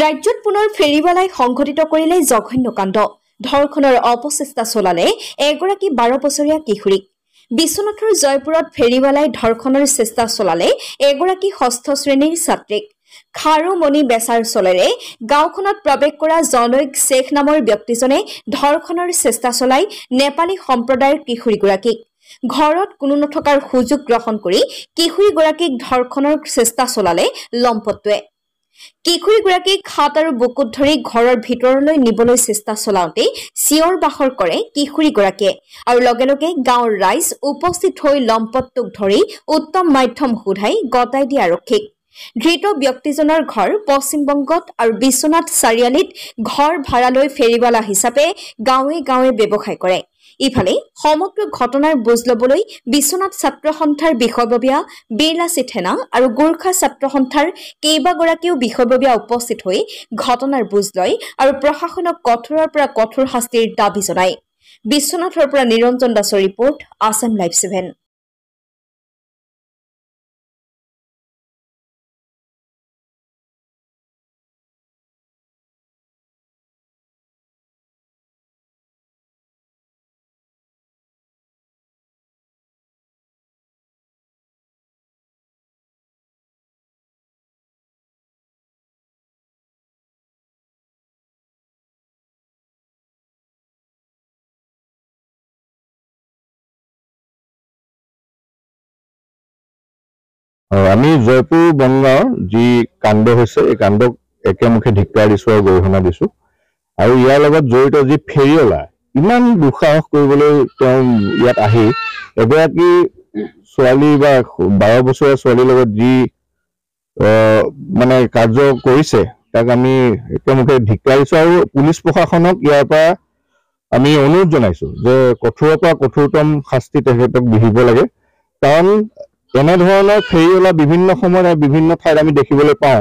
ৰাজ্যত পুনৰ ফেৰীৱালাই সংঘটিত কৰিলে জঘন্য কাণ্ড ধৰ্ষণৰ অপচেষ্টা চলালে এগৰাকী 12 বছৰীয়া কিশোৰীক বিশ্বনাথৰ জয়পুৰত ফেৰীৱালাই ধৰ্ষণৰ চেষ্টা চলালে এগৰাকী 6ষ্ঠ শ্ৰেণীৰ ছাত্ৰীক খাৰুমণি বেচাৰ চলেৰে গাঁওখনত প্ৰৱেশ কৰা জনৈক শেখ নামৰ ব্যক্তিজনে ধৰ্ষণৰ চেষ্টা চলাই নেপালী সম্প্ৰদায়ৰ কিশোৰীগৰাকীক ঘৰত কোনো নথকাৰ সুযোগ গ্ৰহণ কৰি কিশোৰীগৰাকীক ধৰ্ষণৰ চেষ্টা চলালে লম্পটটোৱে কিশোৰীগৰাকীক হাত আৰু বুকুত ধৰি ঘৰৰ ভিতৰলৈ নিবলৈ চেষ্টা চলাওঁতে চিঞৰ বাখৰ কৰে কিশোৰীগৰাকীয়ে আৰু লগে লগে গাঁৱৰ ৰাইজ উপস্থিত হৈ লম্পটটোক ধৰি উত্তম মাধ্যম সোধাই গতাই দিয়ে আৰক্ষীক ধৃত ব্যক্তিজনৰ ঘৰ পশ্চিমবংগত আৰু বিশ্বনাথ চাৰিআলিত ঘৰ ভাড়ালৈ ফেৰীৱালা হিচাপে গাঁৱে গাঁৱে ব্যৱসায় কৰে ইফালে সমগ্ৰ ঘটনাৰ বুজ লবলৈ বিশ্বনাথ ছাত্ৰ সন্থাৰ বিষয়ববীয়া বীৰলাচিত সেনা আৰু গোৰ্খা ছাত্ৰ সন্থাৰ কেইবাগৰাকীও বিষয়ববীয়া উপস্থিত হৈ ঘটনাৰ বুজ লয় আৰু প্ৰশাসনক কঠোৰৰ পৰা কঠোৰ শাস্তিৰ দাবী জনায় বিশ্বনাথৰ পৰা নিৰঞ্জন দাসৰ ৰিপৰ্ট আসাম লাইভ 7 আমি জয়পুৰ বনগাঁৱৰ যি কাণ্ড হৈছে এই কাণ্ডক একেমুখে ধিক্কাৰ দিছো আৰু গৰিহণা দিছো আৰু ইয়াৰ লগত জড়িত যি ফেৰীৱালা ইমান দুঃসাহস কৰিবলৈ তেওঁ ইয়াত আহি এগৰাকী ছোৱালী বা 12 বছৰীয়া ছোৱালীৰ লগত যি মানে কাৰ্য কৰিছে তাক আমি একেমুখে ধিক্কাৰ দিছো আৰু পুলিচ প্ৰশাসনক ইয়াৰ পৰা আমি অনুৰোধ জনাইছো যে কঠোৰৰ পৰা কঠোৰতম শাস্তি তেখেতক বিহিব লাগে কাৰণ এনেধৰণৰ ফেৰীৱালা বিভিন্ন সময়ত আৰু বিভিন্ন ঠাইত আমি দেখিবলৈ পাওঁ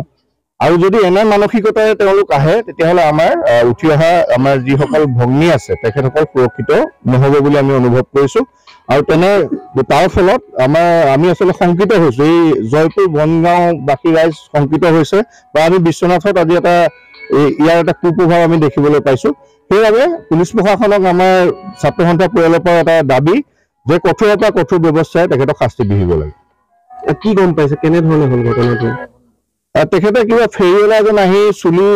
আৰু যদি এনে মানসিকতাৰে তেওঁলোক আহে তেতিয়াহ'লে আমাৰ উঠি অহা আমাৰ যিসকল ভগ্নী আছে তেখেতসকল সুৰক্ষিত নহ'ব বুলি আমি অনুভৱ কৰিছো আৰু তাৰ ফলত আমি আসলে শংকিত হৈছো এই জয়পুৰ বনগাঁও বাকী ৰাইজ শংকিত হৈছে বা আমি বিশ্বনাথত আজি ইয়াৰ এটা কুপ্ৰভাৱ আমি দেখিবলৈ পাইছো সেইবাবে পুলিচ প্ৰশাসনক আমাৰ ছাত্ৰ সন্থা পৰিয়ালৰ পৰা এটা দাবী যে কঠোৰৰ পৰা কঠোৰ ব্যৱস্থাৰে তেখেতক শাস্তি বিহিব লাগে কি গম পাইছে কেনেধৰণে হ'ল ঘটনাটো তেখেতে কিবা ফেৰীৱালা এজন আহি চুলি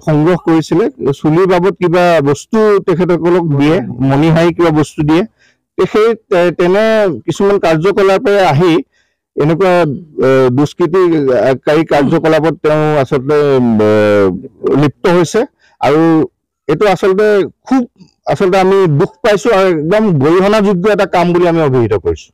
সংগ্ৰহ কৰিছিলে চুলিৰ বাবদ কিবা বস্তু তেখেতসকলক দিয়ে মণিহাৰী কিবা বস্তু দিয়ে সেই তেনে কিছুমান কাৰ্যকলাপে আহি এনেকুৱা দুষ্কৃতিকাৰী কাৰ্যকলাপত তেওঁ আচলতে লিপ্ত হৈছে আৰু এইটো আচলতে খুব আমি দুখ পাইছো আৰু একদম গৰিহণাযোগ্য এটা কাম বুলি আমি অভিহিত কৰিছো